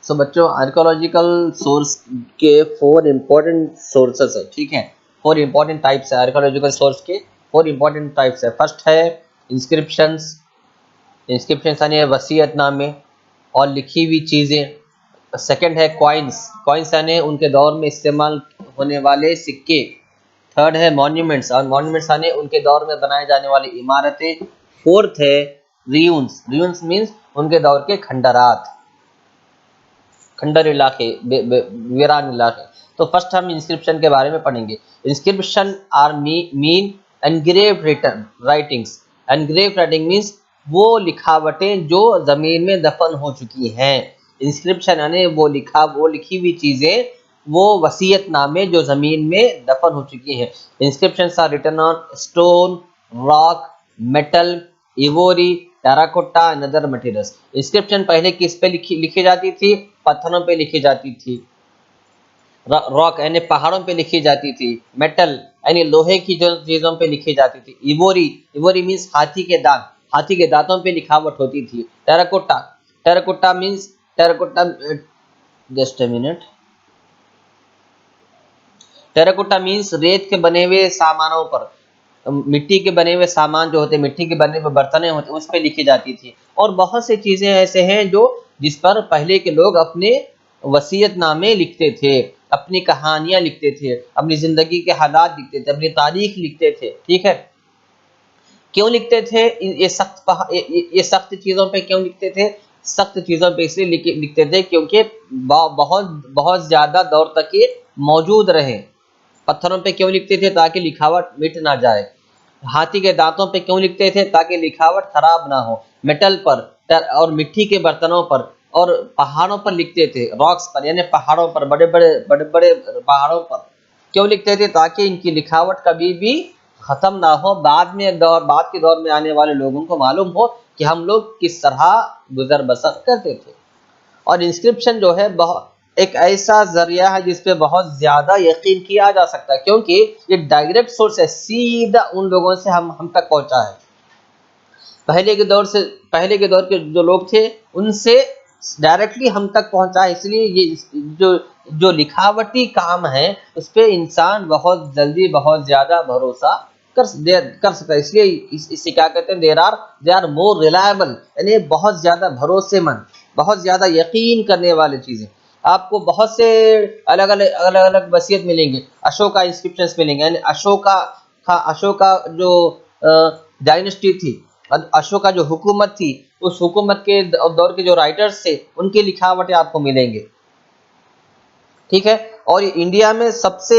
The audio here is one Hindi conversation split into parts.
सो बच्चों आर्कोलॉजिकल सोर्स के 4 इम्पोर्टेंट सोर्सेस है, ठीक है। 4 इम्पोर्टेंट टाइप्स है आर्कोलॉजिकल सोर्स के, 4 इम्पोर्टेंट टाइप्स है। फर्स्ट है इंस्क्रिप्शंस, इंस्क्रिप्शंस यानी वसीयतनामे और लिखी हुई चीज़ें। सेकंड है कॉइन्स, कॉइन्स यानी उनके दौर में इस्तेमाल होने वाले सिक्के। थर्ड है मॉन्यूमेंट्स, और मॉन्यूमेंट्स यानी उनके दौर में बनाए जाने वाली इमारतें। फोर्थ है रियून्स, रियून्स मीन्स उनके दौर के खंडरात, खंडर इलाके, वीरान इलाके। तो फर्स्ट हम इंस्क्रिप्शन के बारे में पढ़ेंगे। Inscription are mean engraved written writings. Engraved writing means वो लिखावटें जो जमीन में दफन हो चुकी हैं। इंस्क्रिप्शन यानी वो लिखी हुई चीजें, वो वसीयतनामे जो जमीन में दफन हो चुकी हैं। Inscriptions are written on stone, rock, metal, ivory, terracotta and other materials. Inscription पहले किस पे लिखी जाती थी? पत्थरों पे लिखी जाती थी। रॉक यानी पहाड़ों पे लिखी जाती थी। मेटल यानी लोहे की जो चीजों पे लिखी जाती थी। इवोरी, इवोरी मीन्स हाथी के दांत, हाथी के दांतों पे लिखावट होती थी। Terracotta, terracotta means terracotta, just a minute, terracotta means रेत के बने हुए सामानों पर, मिट्टी के बने हुए सामान जो होते, मिट्टी के बने हुए बर्तनें होते, उस पर लिखी जाती थी। और बहुत सी चीजें ऐसे हैं जो जिस पर पहले के लोग अपने वसीयतनामे लिखते थे, अपनी कहानियां लिखते थे, अपनी जिंदगी के हालात लिखते थे, अपनी तारीख लिखते थे, ठीक है। क्यों लिखते थे? ये सख्त चीजों पे क्यों लिखते थे? सख्त चीजों पे इसलिए लिखते थे क्योंकि बहुत बहुत ज्यादा दौर तक ये मौजूद रहे। पत्थरों पे क्यों लिखते थे? ताकि लिखावट मिट ना जाए। हाथी के दांतों पे क्यों लिखते थे? ताकि लिखावट खराब ना हो। मेटल पर और मिट्टी के बर्तनों पर और पहाड़ों पर लिखते थे, रॉक्स पर यानी पहाड़ों पर, बड़े बड़े पहाड़ों पर क्यों लिखते थे? ताकि इनकी लिखावट कभी भी खत्म ना हो, बाद के दौर में आने वाले लोगों को मालूम हो कि हम लोग किस तरह गुजर बसर करते थे। और इंस्क्रिप्शन जो है बहुत एक ऐसा जरिया है जिस पे बहुत ज्यादा यकीन किया जा सकता है, क्योंकि ये डायरेक्ट सोर्स है, सीधा उन लोगों से हम तक पहुंचा है। पहले के दौर के जो लोग थे उनसे डायरेक्टली हम तक पहुंचा है। इसलिए ये जो जो लिखावटी काम है उस पे इंसान बहुत जल्दी बहुत ज्यादा भरोसा कर सकता है। इसलिए इससे क्या कहते हैं, दे आर मोर रिलायबल, यानी बहुत ज्यादा भरोसेमंद, बहुत ज्यादा यकीन करने वाली चीजें। आपको बहुत से अलग अलग वसीयत मिलेंगे, अशोका इंस्क्रिप्शंस मिलेंगे, यानी अशोका जो डायनेस्टी थी, अशोका जो हुकूमत थी, उस हुकूमत के दौर के जो राइटर्स थे उनकी लिखावटें आपको मिलेंगे, ठीक है। और इंडिया में सबसे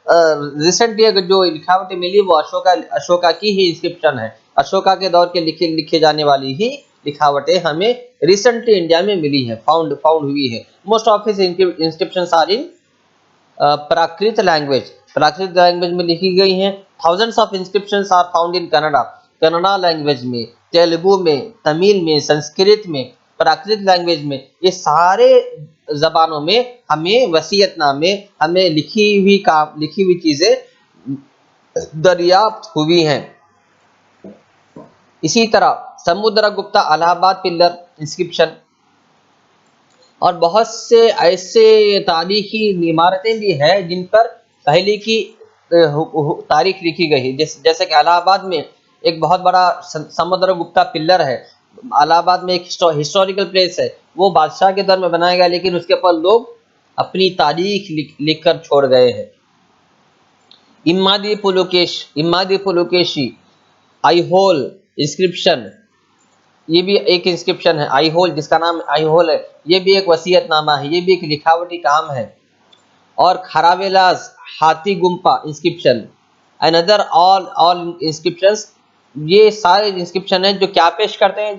रिसेंटली अगर जो लिखावटें मिली वो अशोका की ही इंस्क्रिप्शन है। अशोका के दौर के लिखे जाने वाली ही लिखावटें हमें रिसेंटली इंडिया में मिली है, फाउंड हुई है। Most of his inscriptions are in Prakrit language, Prakrit language में लिखी गई हैं। Thousands of inscriptions are found in Kannada, Kannada language में, तेलुगु में, तमिल में, संस्कृत में, प्राकृत लैंग्वेज में, ये सारे जबानों में हमें वसीयतनामे, हमें लिखी हुई चीजें दरियाफ्त हुई हैं। इसी तरह समुद्रगुप्ता इलाहाबाद पिल्लर इंस्क्रिप्शन और बहुत से ऐसे तारीखी इमारतें भी हैं जिन पर पहले की तारीख लिखी गई है। जैसे कि इलाहाबाद में एक बहुत बड़ा समुद्रगुप्ता पिल्लर है। इलाहाबाद में एक हिस्टोरिकल प्लेस है, वो बादशाह के दौर में बनाया गया, लेकिन उसके ऊपर लोग अपनी तारीख लिख कर छोड़ गए हैं। इमादी पुलुकेशी आईहोल इंस्क्रिप्शन, ये भी एक इंस्क्रिप्शन है। आईहोल, जिसका नाम आईहोल है, ये भी एक वसीयतनामा है, ये भी एक लिखावटी काम है। और खरावेलास हाथी गुम्पा इंस्क्रिप्शन, अनदर ऑल इंस्क्रिप्शंस, ये सारे इंस्क्रिप्शन हैं जो क्या पेश करते हैं,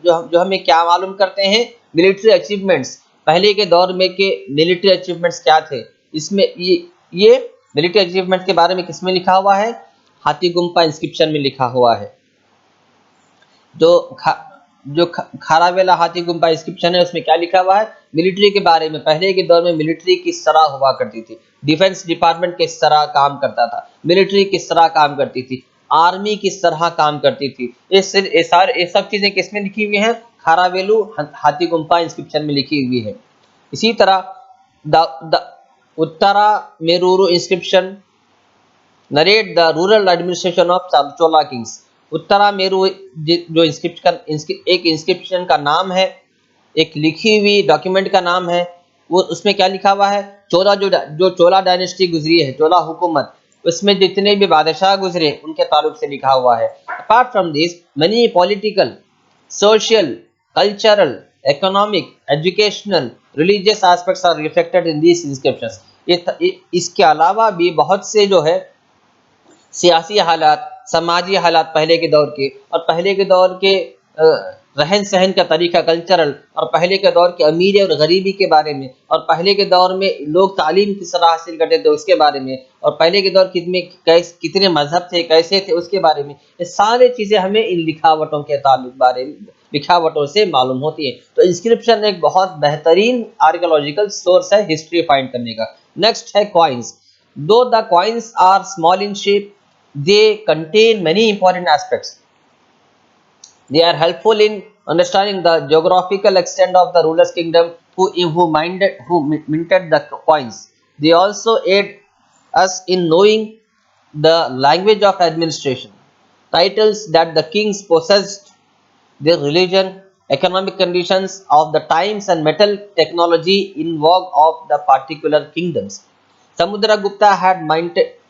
जो हमें क्या मालूम करते हैं, मिलिट्री अचीवमेंट्स, पहले के दौर में के मिलिट्री अचीवमेंट्स क्या थे। इसमें ये मिलिट्री अचीवमेंट्स के बारे में किसमें लिखा हुआ है? हाथी गुम्पा इंस्क्रिप्शन में लिखा हुआ है। जो खारावेला हाथी गुम्पा इंस्क्रिप्शन है उसमें क्या लिखा हुआ है? मिलिट्री के बारे में, पहले के दौर में मिलिट्री किस तरह हुआ करती थी, डिफेंस डिपार्टमेंट किस तरह काम करता था, मिलिट्री किस तरह काम करती थी, आर्मी किस तरह काम करती थी। ये सब चीजें किसमें लिखी हुई हैं? खारावेलू हाथी गुम्पा इंस्क्रिप्शन में लिखी हुई है। इसी तरह the Uttaramerur inscription narrate the rural administration of Chola kings. Uttaramerur जो एक इंस्क्रिप्शन का नाम है, एक लिखी हुई डॉक्यूमेंट का नाम है, वो उसमें क्या लिखा हुआ है, जो चोला डायनेस्टी गुजरी है, चोला हुकूमत, उसमें जितने भी बादशाह गुजरे उनके ताल्लुक से लिखा हुआ है। Apart from this money political, social, cultural, economic, educational, religious aspects are reflected in these inscriptions. इसके अलावा भी बहुत से जो है सियासी हालात, समाजी हालात पहले के दौर के, और पहले के दौर के रहन सहन का तरीका कल्चरल, और पहले के दौर के अमीरी और गरीबी के बारे में, और पहले के दौर में लोग तालीम किस तरह हासिल करते थे उसके बारे में, और पहले के दौर कितने मजहब थे, कैसे थे, उसके बारे में, ये सारी चीज़ें हमें इन लिखावटों के ताल्लुक बारे में लिखावटों से मालूम होती है। तो इंस्क्रिप्शन एक बहुत बेहतरीन आर्कियोलॉजिकल सोर्स है हिस्ट्री फाइंड करने का। नेक्स्ट है coins. Though the coins are small in shape, they contain many important aspects. They are helpful in understanding the geographical extent of the ruler's kingdom who minted the coins. They also aid us in knowing the language of administration, titles that the kings possessed, their religion, economic conditions of the times, and metal technology in vogue of the particular kingdoms. Samudragupta had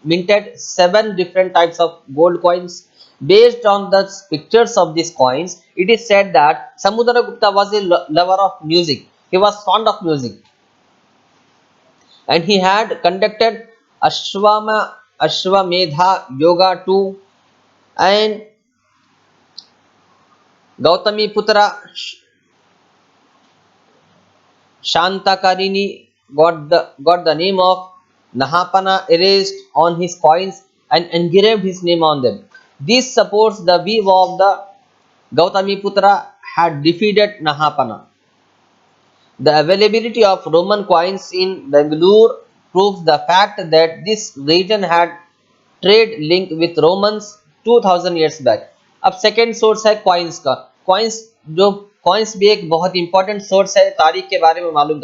minted 7 different types of gold coins. Based on the pictures of these coins, it is said that Samudragupta was a lover of music. He was fond of music, and he had conducted Ashwamedha yoga too, and Gautami Putra Shantakarini got the name of Nahapana erased on his coins and engraved his name on them. This supports the view of the Gautami Putra had defeated Nahapana. The availability of Roman coins in Bangalore proves the fact that this region had trade link with Romans 2000 years back. अब सेकेंड सोर्स है कॉइन्स का। कॉइन्स भी एक बहुत इंपॉर्टेंट सोर्स है तारीख के बारे में मालूम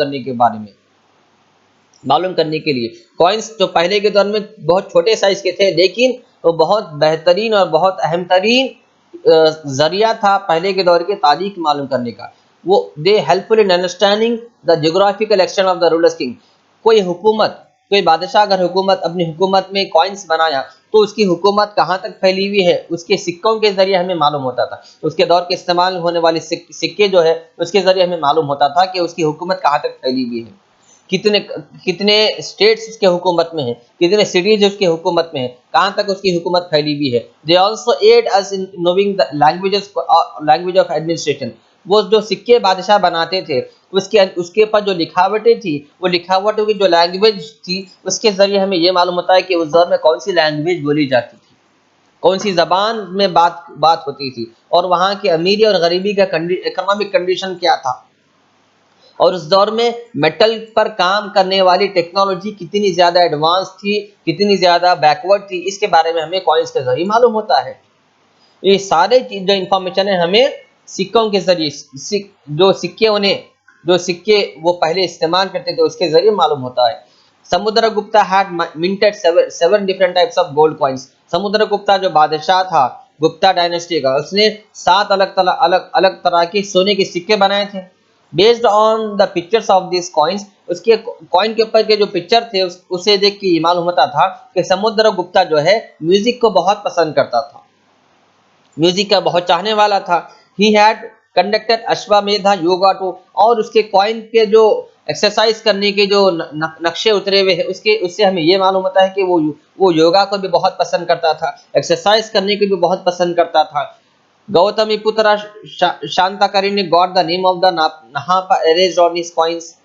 करने के लिए। कॉइन्स जो पहले के दौर में बहुत छोटे साइज के थे, लेकिन वो बहुत बेहतरीन और बहुत अहम तरीन जरिया था पहले के दौर के तारीख मालूम करने का। वो they helpful in understanding the geographical extent of the rulers king. कोई बादशाह अगर अपनी हुकूमत में कॉइन्स बनाया तो उसकी हुकूमत कहाँ तक फैली हुई है उसके सिक्कों के जरिए हमें मालूम होता था। उसके दौर के इस्तेमाल होने वाले सिक्के जो है उसके जरिए हमें मालूम होता था कि उसकी हुकूमत कहाँ तक फैली हुई है, कितने स्टेट्स उसके हुकूमत में है, कितने सिटीज उसकी हुकूमत में है, कहाँ तक उसकी हुकूमत फैली हुई है। They also aid us in knowing the language of administration. वो जो सिक्के बादशाह बनाते थे उसके ऊपर जो लिखावटें थी, वो लिखावटों की जो लैंग्वेज थी उसके जरिए हमें ये मालूम होता है कि उस दौर में कौन सी लैंग्वेज बोली जाती थी, कौन सी जबान में बात होती थी, और वहाँ की अमीरी और गरीबी का इकोनॉमिक कंडीशन क्या था, और उस दौर में मेटल पर काम करने वाली टेक्नोलॉजी कितनी ज़्यादा एडवांस थी, कितनी ज़्यादा बैकवर्ड थी, इसके बारे में हमें कॉइन्स के जरिए मालूम होता है। ये सारे चीज जो इंफॉर्मेशन है हमें सिक्कों के जरिए जो सिक्के वो पहले इस्तेमाल करते थे उसके जरिए मालूम होता है। Samudragupta had minted 7 different types of gold coins. Samudragupta जो बादशाह था गुप्ता डायनेस्टी का, उसने 7 अलग तरह के सोने के सिक्के बनाए थे। Based on the pictures of this coins, उसके कॉइन के ऊपर के जो पिक्चर थे उसे देख के मालूम होता था कि समुद्रगुप्ता जो है म्यूजिक को बहुत पसंद करता था, म्यूजिक का बहुत चाहने वाला था। He had conducted Ashvamedha yaga two, और उसके कॉइन पे जो एक्सरसाइज करने के जो नक्शे उतरे हुए हैं उससे हमें ये मालूम होता है कि वो योगा को भी बहुत पसंद करता था, एक्सरसाइज करने को भी बहुत पसंद करता था। गौतमी पुत्र शांताकारी ने got the name of the Nahapana erased on his coins.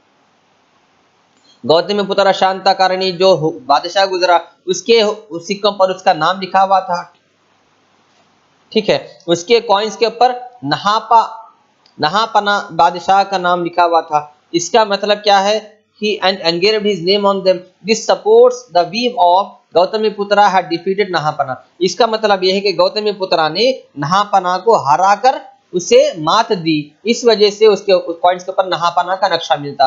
Gautamiputra Satakarni जो बादशाह गुजरा उसके सिक्कों पर उसका नाम लिखा हुआ था, ठीक है। उसके कॉइन्स के ऊपर नहापना बादशाह का नाम लिखा हुआ था। इसका मतलब क्या है? He engraved his name on them. This supports the view of Gautami पुत्रा had defeated नहापना। इसका मतलब यह है कि गौतमी पुत्रा ने नहापना को हराकर उसे मात दी, इस वजह से उसके कॉइन्स के ऊपर नहापना का नक्शा मिलता है।